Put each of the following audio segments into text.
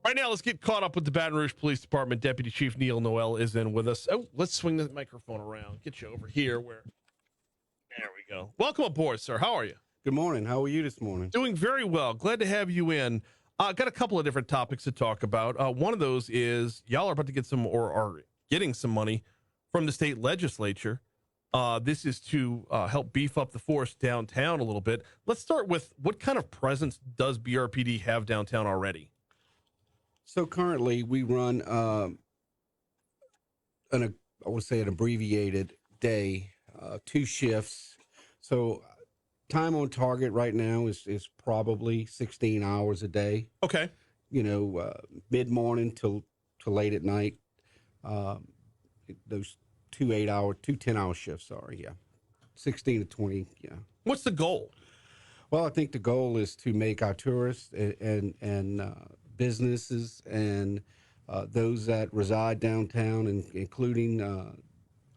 Right now, let's get caught up with the Baton Rouge Police Department. Deputy Chief Neil Noel is in with us. Oh, let's swing the microphone around. Get you over here where... There we go. Welcome aboard, sir. How are you? Good morning. How are you this morning? Doing very well. Glad to have you in. Got a couple of different topics to talk about. One of those is y'all are about to get some, or are getting some money from the state legislature. This is to help beef up the force downtown a little bit. Let's start with, what kind of presence does BRPD have downtown already? So currently we run I would say an abbreviated day, 2 shifts. So time on target right now is probably 16 hours a day. Okay. You know, mid-morning till late at night. Those 2 10-hour shifts, sorry, yeah. 16 to 20, yeah. What's the goal? Well, I think the goal is to make our tourists and businesses and those that reside downtown, and including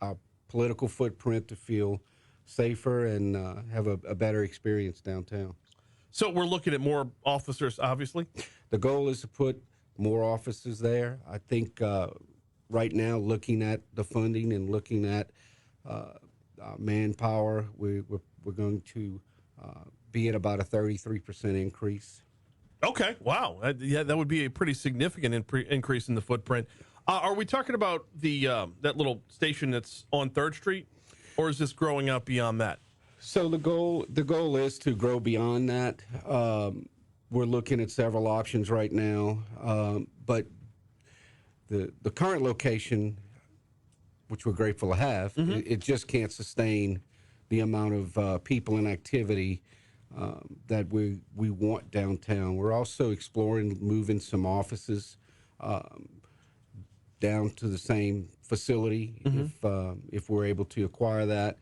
our political footprint, to feel safer and have a better experience downtown. So we're looking at more officers, obviously. The goal is to put more officers there. I think right now, looking at the funding and looking at manpower, we're going to be at about a 33% increase. Okay, wow. Yeah, that would be a pretty significant increase in the footprint. Are we talking about the that little station that's on 3rd Street, or is this growing out beyond that? So the goal is to grow beyond that. We're looking at several options right now, but the current location, which we're grateful to have, it just can't sustain the amount of people and activity that we want downtown. We're also exploring moving some offices down to the same facility if we're able to acquire that.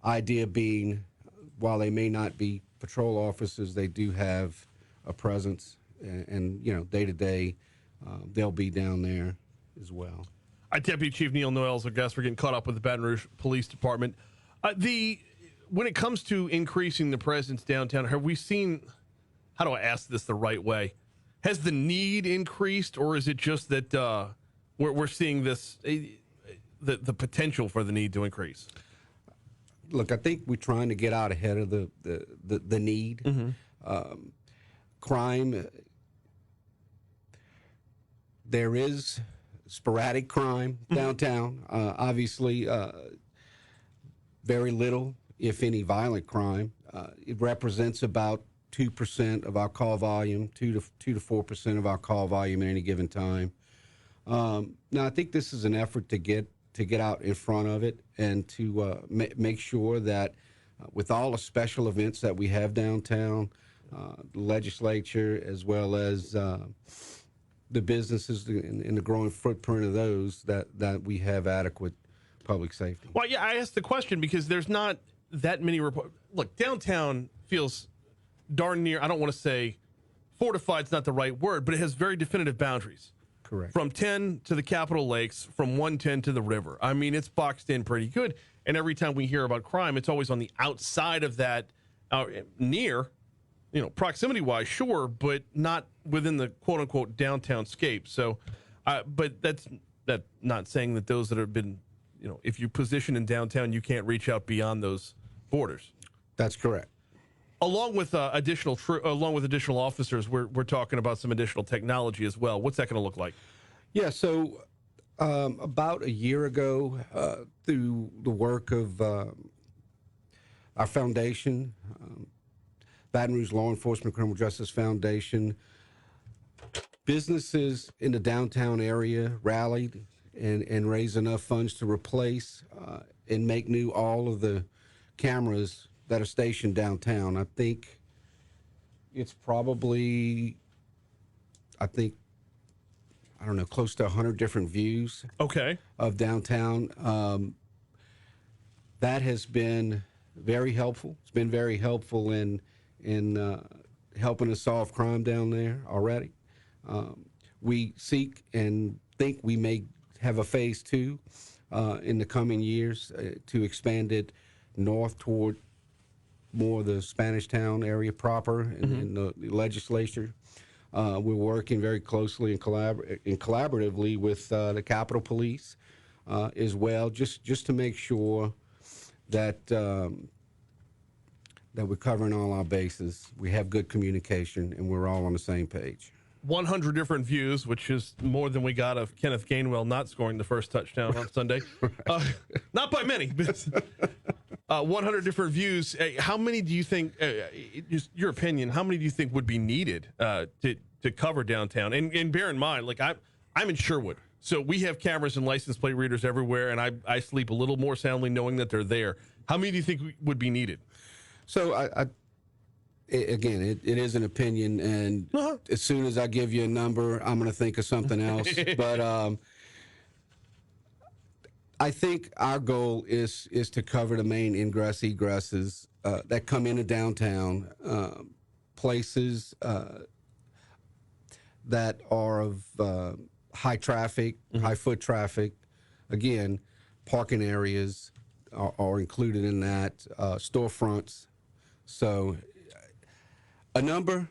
Idea being, while they may not be patrol officers, they do have a presence, and you know, day to day, they'll be down there as well. Deputy Chief Neil Noel is our guest. We're getting caught up with the Baton Rouge Police Department. When it comes to increasing the presence downtown, have we seen, how do I ask this the right way? Has the need increased, or is it just that we're seeing this, the potential for the need to increase? Look, I think we're trying to get out ahead of the need. Crime, there is sporadic crime downtown. Obviously, very little, if any, violent crime. It represents about 2% of our call volume, 2 to 4% of our call volume at any given time. Now, I think this is an effort to get out in front of it and to make sure that with all the special events that we have downtown, the legislature, as well as the businesses and the growing footprint of those, that we have adequate public safety. Well, yeah, I asked the question because there's not that many reports. Look, downtown feels darn near, I don't want to say fortified, it's not the right word, but it has very definitive boundaries. Correct. From 10 to the Capitol Lakes, from 110 to the river. I mean, it's boxed in pretty good. And every time we hear about crime, it's always on the outside of that, near, you know, proximity-wise, sure, but not within the quote-unquote downtown scape. So, but that's not saying that those that have been, you know, if you position in downtown, you can't reach out beyond those borders. That's correct. Along with additional officers, we're talking about some additional technology as well. What's that going to look like? Yeah, so about a year ago, through the work of our foundation, Baton Rouge Law Enforcement Criminal Justice Foundation, businesses in the downtown area rallied and raised enough funds to replace and make new all of the cameras that are stationed downtown. I think it's probably, I don't know, close to 100 different views. Okay. Of downtown. That has been very helpful. It's been very helpful in helping us solve crime down there already. We seek and think we may have a phase 2 in the coming years to expand it north toward more of the Spanish Town area proper and the legislature. We're working very closely and collaboratively with the Capitol Police as well, just to make sure that that we're covering all our bases. We have good communication, and we're all on the same page. 100 different views, which is more than we got of Kenneth Gainwell not scoring the first touchdown on Sunday. Not by many, but 100 different views. How many do you think, just your opinion, how many do you think would be needed to cover downtown? And bear in mind, like I'm in Sherwood, so we have cameras and license plate readers everywhere, and I sleep a little more soundly knowing that they're there. How many do you think would be needed? So again, it is an opinion, and as soon as I give you a number, I'm going to think of something else. But I think our goal is to cover the main ingress egresses that come into downtown, places that are of high traffic, high foot traffic. Again, parking areas are included in that, storefronts. So a number,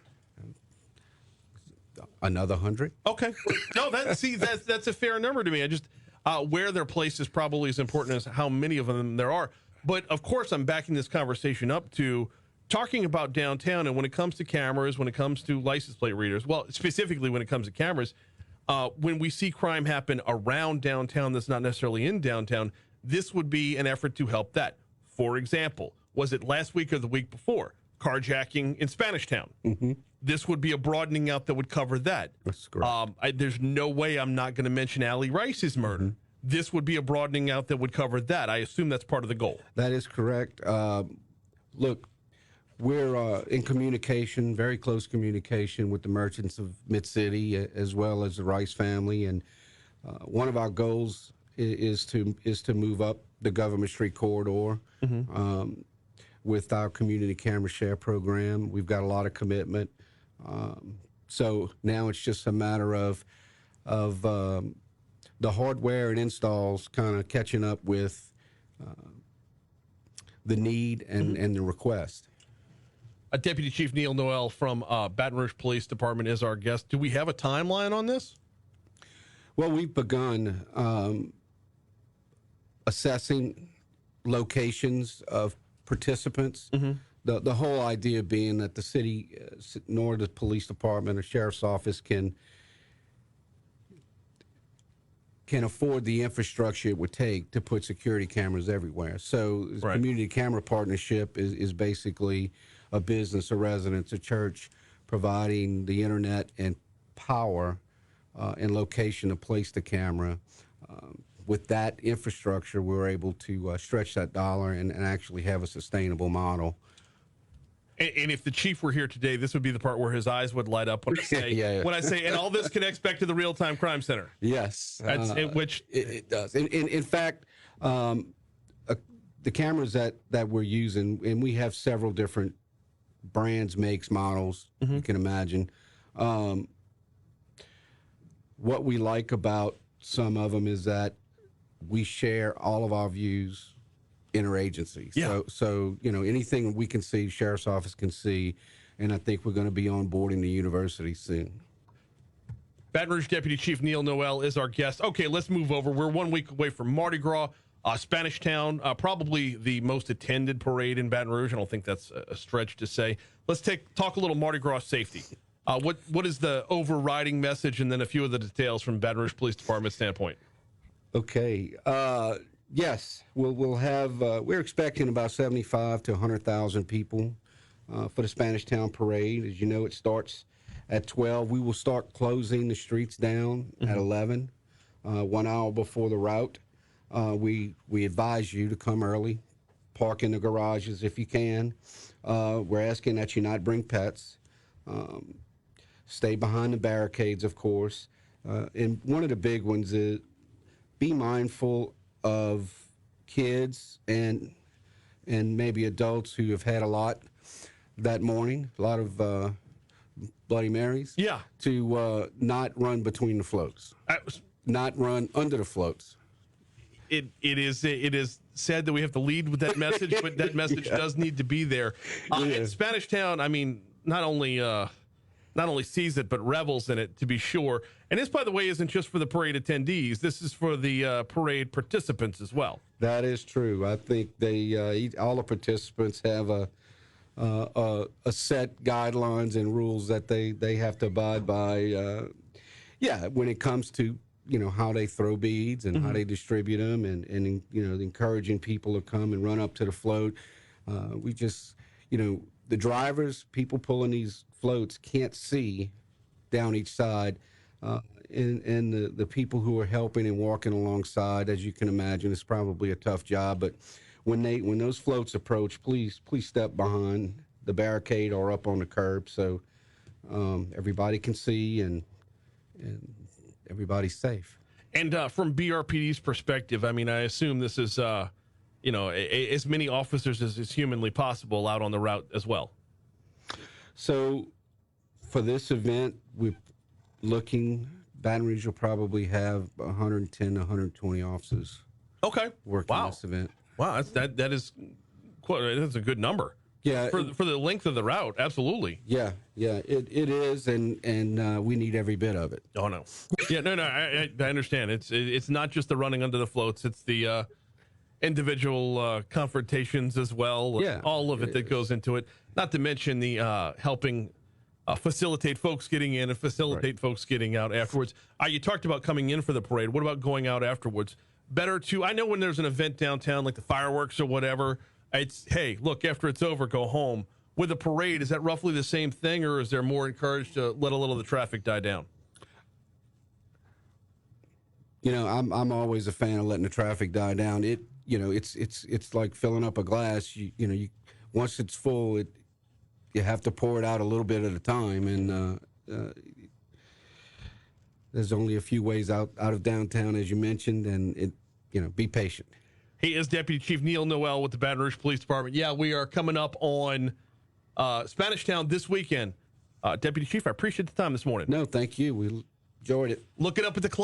another 100. Okay. No, that's a fair number to me. I just where their place is probably as important as how many of them there are. But of course, I'm backing this conversation up to talking about downtown. And when it comes to cameras, when it comes to license plate readers, well, specifically when it comes to cameras, when we see crime happen around downtown that's not necessarily in downtown, this would be an effort to help that. For example, was it last week or the week before? Carjacking in Spanish Town. Mm-hmm. This would be a broadening out that would cover that. That's correct. There's no way I'm not going to mention Allie Rice's murder. Mm-hmm. This would be a broadening out that would cover that. I assume that's part of the goal. That is correct. Look, we're in communication, very close communication with the merchants of Mid-City as well as the Rice family. And one of our goals is to move up the Government Street corridor. Mm-hmm. With our community camera share program. We've got a lot of commitment. So now it's just a matter of the hardware and installs kind of catching up with the need and the request. Deputy Chief Neil Noel from Baton Rouge Police Department is our guest. Do we have a timeline on this? Well, we've begun assessing locations of participants. Mm-hmm. The whole idea being that the city, nor the police department or sheriff's office can afford the infrastructure it would take to put security cameras everywhere. So the community camera partnership is basically a business, a residence, a church providing the internet and power and location to place the camera. With that infrastructure, we're able to stretch that dollar and actually have a sustainable model. And if the chief were here today, this would be the part where his eyes would light up when I say, when I say, and all this connects back to the real-time crime center. Yes, which it does. In fact, the cameras that we're using, and we have several different brands, makes, models, you can imagine. What we like about some of them is that we share all of our views interagency. Yeah. So anything we can see, sheriff's office can see, and I think we're going to be onboarding the university soon. Baton Rouge Deputy Chief Neil Noel is our guest. Okay, let's move over. We're 1 week away from Mardi Gras. Spanish Town, probably the most attended parade in Baton Rouge. I don't think that's a stretch to say. Let's talk a little Mardi Gras safety. What is the overriding message, and then a few of the details from Baton Rouge Police Department standpoint? Okay. Yes, we'll have. We're expecting about 75 to 100,000 people for the Spanish Town Parade. As you know, it starts at 12. We will start closing the streets down at 11, 1 hour before the route. We advise you to come early, park in the garages if you can. We're asking that you not bring pets. Stay behind the barricades, of course. And one of the big ones is be mindful of kids and maybe adults who have had a lot that morning, a lot of Bloody Marys. Yeah. To not run between the floats, not run under the floats. It is sad that we have to lead with that message, but that message does need to be there. In Spanish Town, I mean, not only not only sees it, but revels in it, to be sure. And this, by the way, isn't just for the parade attendees. This is for the parade participants as well. That is true. I think all the participants have a set guidelines and rules that they have to abide by. When it comes to how they throw beads and how they distribute them, and encouraging people to come and run up to the float. We just the drivers, people pulling these floats can't see down each side, and the people who are helping and walking alongside, as you can imagine, it's probably a tough job. But when those floats approach, please step behind the barricade or up on the curb so everybody can see and everybody's safe. And from BRPD's perspective, I mean, I assume this is as many officers as is humanly possible out on the route as well. So for this event, we're looking, Baton Rouge will probably have 110 to 120 officers. Okay. Working this event. Wow, that's a good number. Yeah. For the length of the route, absolutely. Yeah, it is, and we need every bit of it. Oh no. Yeah, no, I understand. It's not just the running under the floats. It's the individual confrontations as well. Yeah, all of it that goes into it. Not to mention the helping facilitate folks getting in and facilitate folks getting out afterwards. You talked about coming in for the parade. What about going out afterwards? Better to, I know when there's an event downtown like the fireworks or whatever, it's, hey, look, after it's over, go home. With a parade, is that roughly the same thing, or is there more encouraged to let a little of the traffic die down? I'm always a fan of letting the traffic die down. It's like filling up a glass. You once it's full, you have to pour it out a little bit at a time, and there's only a few ways out of downtown, as you mentioned, and be patient. He is Deputy Chief Neil Noel with the Baton Rouge Police Department. Yeah, we are coming up on Spanish Town this weekend. Deputy Chief, I appreciate the time this morning. No, thank you. We enjoyed it. Look it up at the clock.